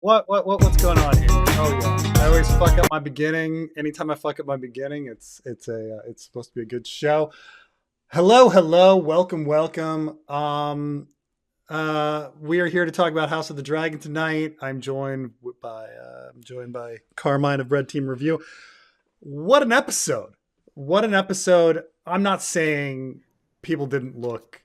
What's going on here? Oh yeah, I always fuck up my beginning. Anytime I fuck up my beginning, it's supposed to be a good show. Hello, welcome. We are here to talk about House of the Dragon tonight. I'm joined by Carmine of Red Team Review. What an episode! What an episode! I'm not saying people didn't look.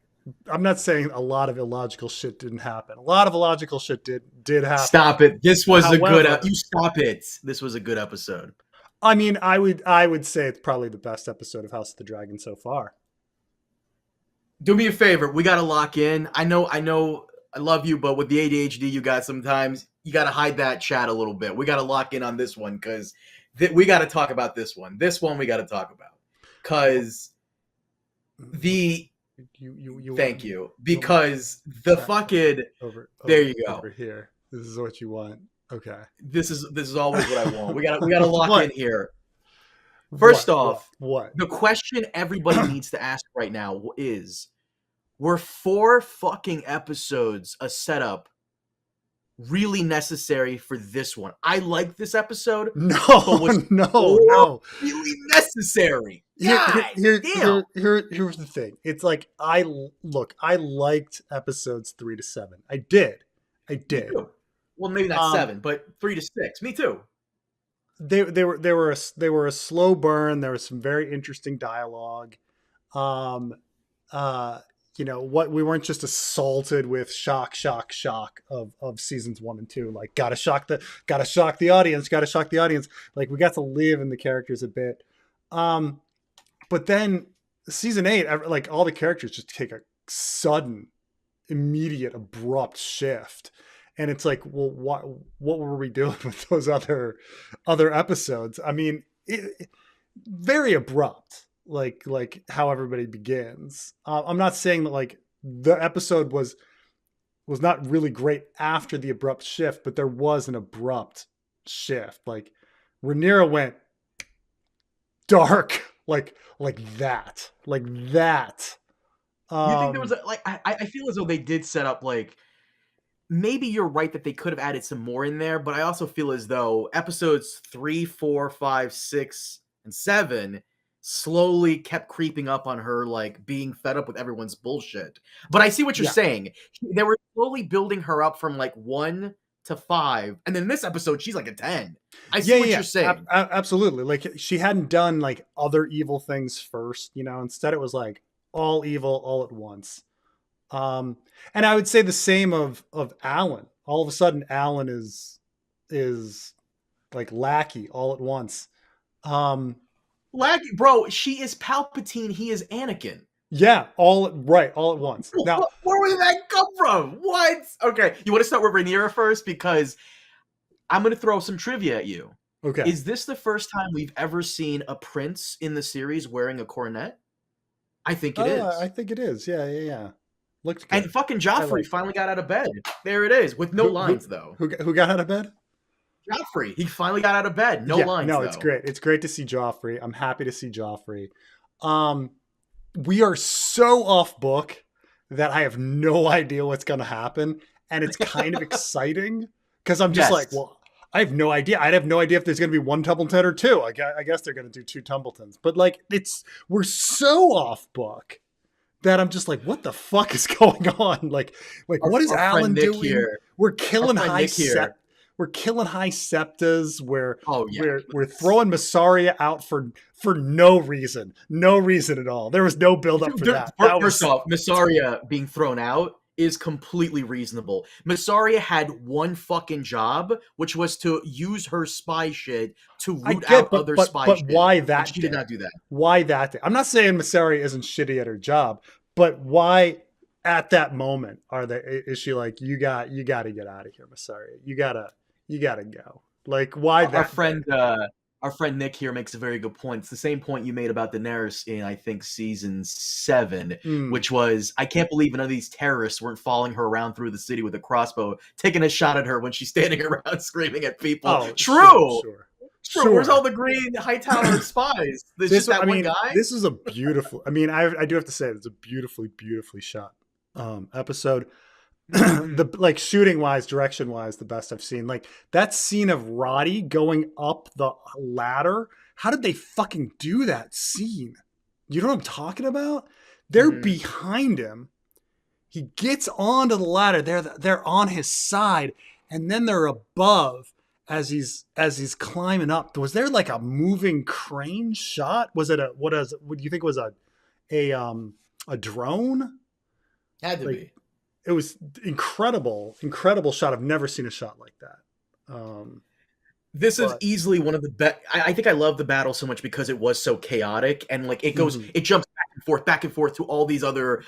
I'm not saying a lot of illogical shit didn't happen. A lot of illogical shit did happen. Stop it. This was a good you stop it. This was a good episode. I mean, I would say it's probably the best episode of House of the Dragon so far. Do me a favor. We got to lock in. I know I love you, but with the ADHD you got sometimes, you got to hide that chat a little bit. We got to lock in on this one cuz we got to talk about this one. This one we got to talk about. Cuz thank you. Because the fucking there you go. Over here. This is what you want. Okay. This is always what I want. We got to lock in here. First off, the question everybody needs to ask right now is, were 4 fucking episodes a setup really necessary for this one? I like this episode. No. Really necessary. Here's the thing. It's like I liked episodes 3 to 7. I did. Well, maybe not 7, but 3 to 6. Me too. They were a slow burn. There was some very interesting dialogue. We weren't just assaulted with shock of seasons 1 and 2. Like gotta shock the audience. Like we got to live in the characters a bit. But then season 8, like all the characters just take a sudden, immediate, abrupt shift. And it's like, well, what were we doing with those other episodes? I mean, very abrupt, like how everybody begins. I'm not saying that like the episode was not really great after the abrupt shift, but there was an abrupt shift. Like Rhaenyra went dark, like that. You think there was I feel as though they did set up like. Maybe you're right that they could have added some more in there, but I also feel as though episodes 3, 4, 5, 6, and 7 slowly kept creeping up on her, like being fed up with everyone's bullshit. But I see what you're saying. They were slowly building her up from like 1 to 5, and then this episode she's like a 10. I see what you're saying. Absolutely. Like she hadn't done like other evil things first, Instead it was like all evil all at once. And I would say the same of Alan. All of a sudden, Alan is like lackey all at once. Lackey, bro. She is Palpatine. He is Anakin. Yeah, all at once. Now, where did that come from? What? Okay, you want to start with Rhaenyra first because I'm going to throw some trivia at you. Okay, is this the first time we've ever seen a prince in the series wearing a cornet? I think it is. I think it is. Yeah. Looks good. And fucking Joffrey finally got out of bed. There it is, with no lines though. Who got out of bed? Joffrey. He finally got out of bed. No lines. No, it's great. It's great to see Joffrey. I'm happy to see Joffrey. We are so off book that I have no idea what's going to happen, and it's kind of exciting because I'm just like, well, I have no idea. I'd have no idea if there's going to be 1 Tumbleton or 2. I guess they're going to do 2 Tumbletons, but like we're so off book that I'm just like, what the fuck is going on? Like what is Alan doing? Here. We're killing high septas. We're throwing Mysaria out for no reason at all. There was no build up for that. First off, Mysaria being thrown out is completely reasonable. Mysaria had one fucking job, which was to use her spy shit to root out other spy shit. But why that? She did not do that. Why that? I'm not saying Mysaria isn't shitty at her job, but why at that moment is she like, you got to get out of here, Mysaria. You gotta go. Like, why that? Our friend Nick here makes a very good point. It's the same point you made about Daenerys in, I think, season 7, which was, I can't believe none of these terrorists weren't following her around through the city with a crossbow, taking a shot at her when she's standing around screaming at people. Oh, True. Sure. Where's all the green Hightower spies? There's just that one guy? This is a beautiful... I do have to say, it's a beautifully, beautifully shot episode. The like shooting wise, direction wise, the best I've seen. Like that scene of Roddy going up the ladder. How did they fucking do that scene? You know what I'm talking about? They're behind him. He gets onto the ladder. They're on his side, and then they're above as he's climbing up. Was there like a moving crane shot? Was it what do you think was a drone? Had to be. It was incredible shot. I've never seen a shot like that. This is easily one of the best. I think I love the battle so much because it was so chaotic and like it jumps back and forth to all these other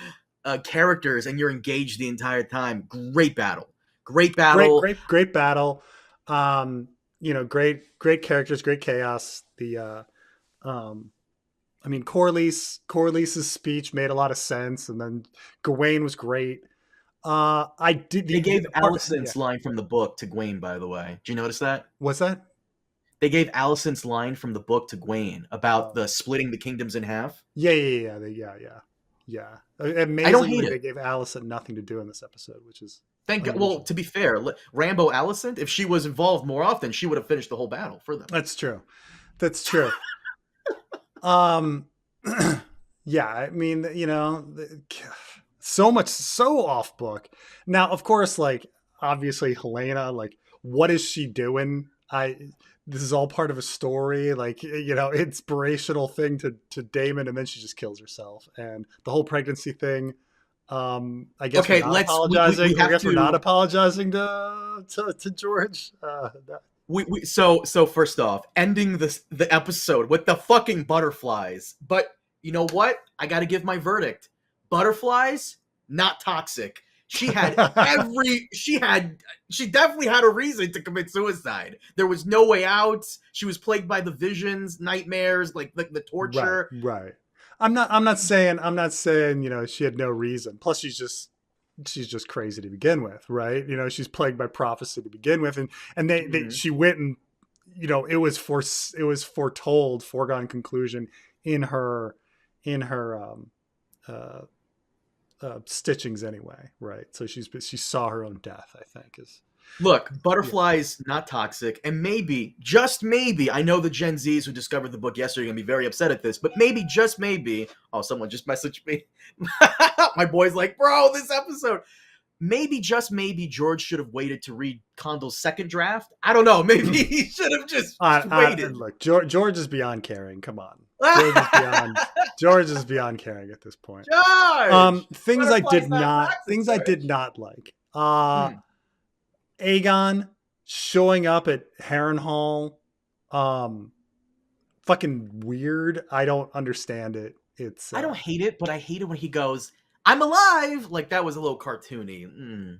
characters, and you're engaged the entire time. Great battle. Great battle. Great battle. Great characters, great chaos. I mean, Corlys's speech made a lot of sense, and then Gawain was great. They gave Alicent's line from the book to Gawain, by the way. Did you notice that? What's that? They gave Alicent's line from the book to Gawain about the splitting the kingdoms in half. Yeah. Amazingly, I don't hate it. They gave Alicent nothing to do in this episode, which is thank God. Well, to be fair, Rambo Alicent, if she was involved more often, she would have finished the whole battle for them. That's true. Yeah, I mean, so off book. Now, of course, like obviously Helaena, like what is she doing? This is all part of a story, like inspirational thing to Daemon, and then she just kills herself. And the whole pregnancy thing. I guess we're not apologizing. We're not apologizing to George. So first off, ending the episode with the fucking butterflies. But you know what? I got to give my verdict. Butterflies, not toxic. She definitely had a reason to commit suicide. There was no way out. She was plagued by the visions, nightmares, like the torture. Right. I'm not saying she had no reason. Plus she's just crazy to begin with, right? She's plagued by prophecy to begin with, and she went and it was foretold, foregone conclusion in her stitchings anyway, right? So she saw her own death, I think. Look, butterflies, not toxic, and maybe, just maybe, I know the Gen Zs who discovered the book yesterday are going to be very upset at this, but maybe, just maybe, someone just messaged me. My boy's like, bro, this episode. Maybe, just maybe, George should have waited to read Condal's second draft. I don't know. Maybe he should have just waited. Look, George is beyond caring. Come on. George is beyond caring at this point. George! Things I did not like. Aegon showing up at Harrenhal. Fucking weird. I don't understand it. I don't hate it, but I hate it when he goes, I'm alive! Like, that was a little cartoony.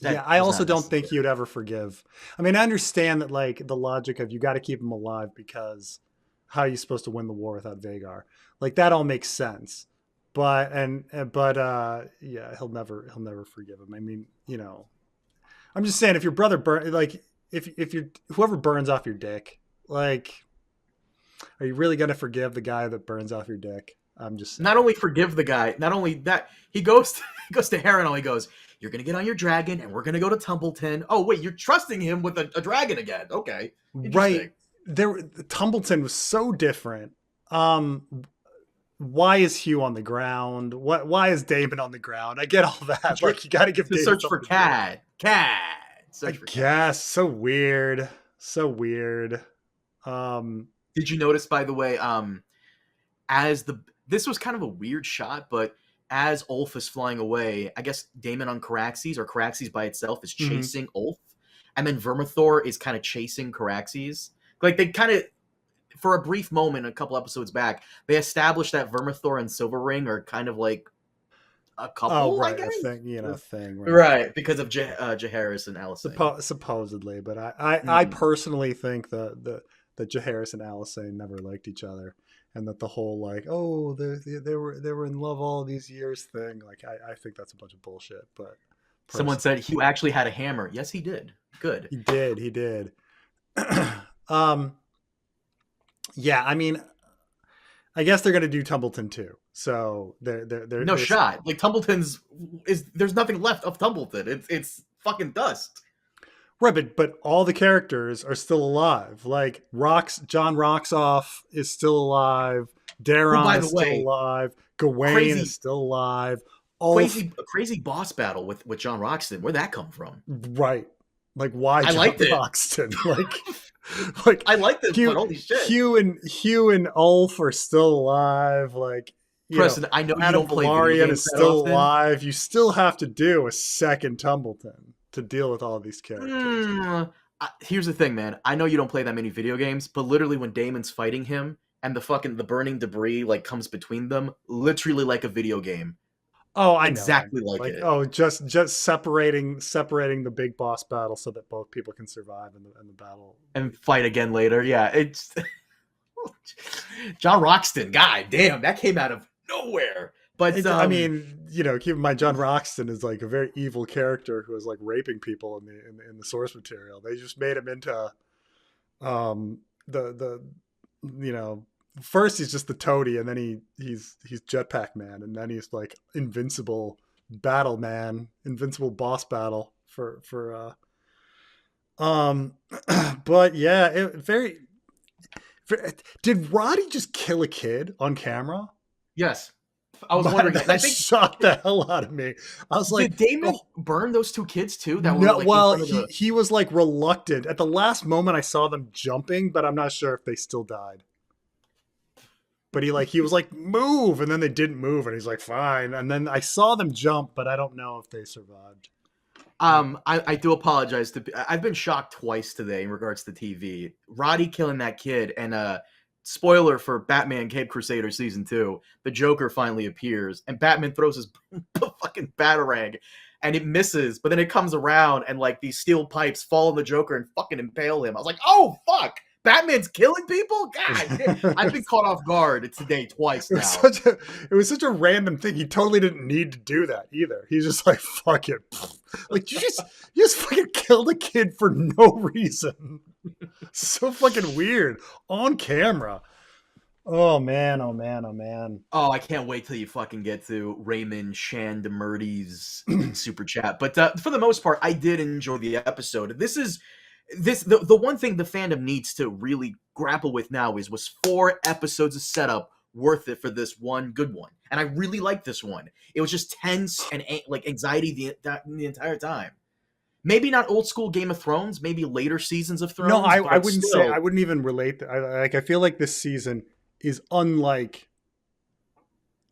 I also don't think he would ever forgive. I mean, I understand that, like, the logic of you got to keep him alive because how are you supposed to win the war without Vhagar? Like, that all makes sense. But he'll never forgive him. I mean, I'm just saying, if your brother whoever burns off your dick, like, are you really going to forgive the guy that burns off your dick? I'm just saying. Not only forgive the guy, not only that, he goes to Harrenhal. He goes, you're going to get on your dragon and we're going to go to Tumbleton. Oh, wait, you're trusting him with a dragon again. Okay. Right. Tumbleton was so different. Why is Hugh on the ground? Why is Daemon on the ground? I get all that. Like, you got to give Daemon search for Cat. So weird. Did you notice, by the way, this was kind of a weird shot, but as Ulth is flying away, I guess Daemon on Caraxes, or Caraxes by itself, is chasing Ulth, and then Vermathor is kind of chasing Caraxes. Like, they kind of, for a brief moment, a couple episodes back, they established that Vermathor and Silverring are kind of like a couple, right, I guess? a thing. Right, because of Jaehaerys and Alicent. Supposedly, but I personally think that Jaehaerys and Alicent never liked each other, and that the whole like, they were in love all these years thing, like, I think that's a bunch of bullshit. But someone said Hugh actually had a hammer. Yes, he did. Good. He did. Yeah, I mean, I guess they're gonna do Tumbleton too. So they're No shot. Like Tumbleton's there's nothing left of Tumbleton. It's fucking dust. right, but all the characters are still alive. Like John Roxoff is still alive. Who, Daron by the is still way, alive. Gawain is crazy, still alive. Ulth, crazy boss battle with John Roxton. Where'd that come from? right? Like why I John liked it. Roxton? Like I liked it, but holy shit. Hugh and Ulf are still alive. Like Preston, I know you Adam don't play video Velaryon games is that still often. alive. You still have to do a second Tumbleton to deal with all these characters. Here's the thing, man. I know you don't play that many video games, but literally when Daemon's fighting him and the burning debris like comes between them, literally like a video game. Oh, I know. Exactly like it. Oh, just separating the big boss battle so that both people can survive in the battle and fight again later. Yeah, it's John Roxton. God damn, that came out of nowhere. But I mean, keep in mind John Roxton is like a very evil character who is like raping people in the source material. They just made him into the first he's just the toady, and then he's jetpack man, and then he's like invincible battle man, invincible boss battle for but yeah, did Roddy just kill a kid on camera? Yes. I was wondering that. That shocked the hell out of me. I was like, did Daemon burn those two kids too? That no, were like, well, he was like reluctant. At the last moment I saw them jumping, but I'm not sure if they still died. But he was like, move, and then they didn't move, and he's like, fine. And then I saw them jump, but I don't know if they survived. I do apologize. I've been shocked twice today in regards to TV. Roddy killing that kid, and spoiler for Batman Cape Crusader Season 2, the Joker finally appears, and Batman throws his fucking batarang, and it misses, but then it comes around, and like these steel pipes fall on the Joker and fucking impale him. I was like, oh, fuck! Batman's killing people? God, I've been caught off guard today twice now. It was such a random thing. He totally didn't need to do that either. He's just like, fuck it. Like, you just fucking killed a kid for no reason. So fucking weird. On camera. Oh man, oh man, oh man. Oh, I can't wait till you fucking get to Raymond Shandamurti's super chat. But for the most part, I did enjoy the episode. The one thing the fandom needs to really grapple with now was 4 episodes of setup worth it for this one good one, and I really liked this one. It was just tense and like anxiety the entire time. Maybe not old school Game of Thrones, maybe later seasons of Thrones. No, I wouldn't say. I wouldn't even relate. I feel like this season is unlike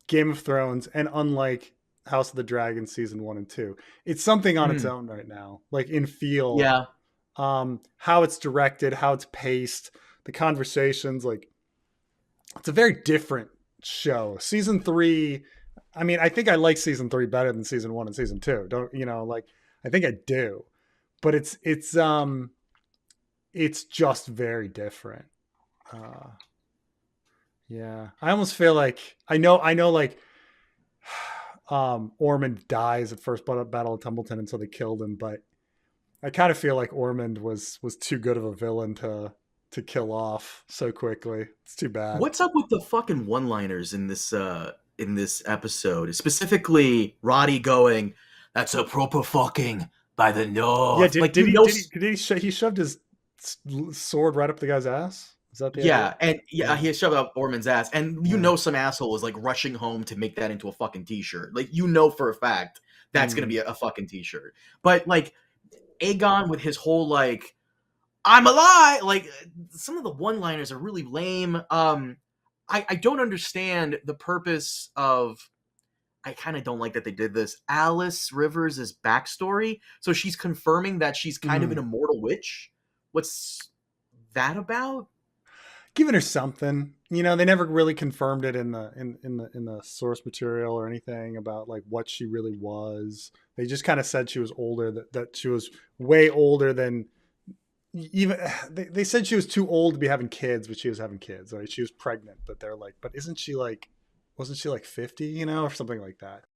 Game of Thrones and unlike House of the Dragon season 1 and 2. It's something on its own right now, like in feel. Yeah. How it's directed, how it's paced, the conversations, like it's a very different show. Season 3, I mean, I think I like season 3 better than season 1 and season 2. I think I do. But it's just very different. Yeah. I almost feel like I know like Ormond dies at first Battle of Tumbleton, and so they killed him, but I kind of feel like Ormond was too good of a villain to kill off so quickly. It's too bad. What's up with the fucking one-liners in this episode? Specifically, Roddy going, "That's a proper fucking by the North." Yeah, he shoved his sword right up the guy's ass? Is that the idea? And he shoved up Ormond's ass, and some asshole was like rushing home to make that into a fucking t-shirt. Like, for a fact that's gonna be a fucking t-shirt. But like Aegon with his whole like, I'm alive, like some of the one-liners are really lame. I don't understand the purpose of, I kind of don't like that they did this, Alys Rivers' backstory. So she's confirming that she's kind of an immortal witch. What's that about? Giving her something. They never really confirmed it in the source material or anything about like what she really was. They just kind of said she was older, that she was way older than even they said she was too old to be having kids, but she was having kids. Right? She was pregnant, but they're like, but wasn't she like 50, or something like that?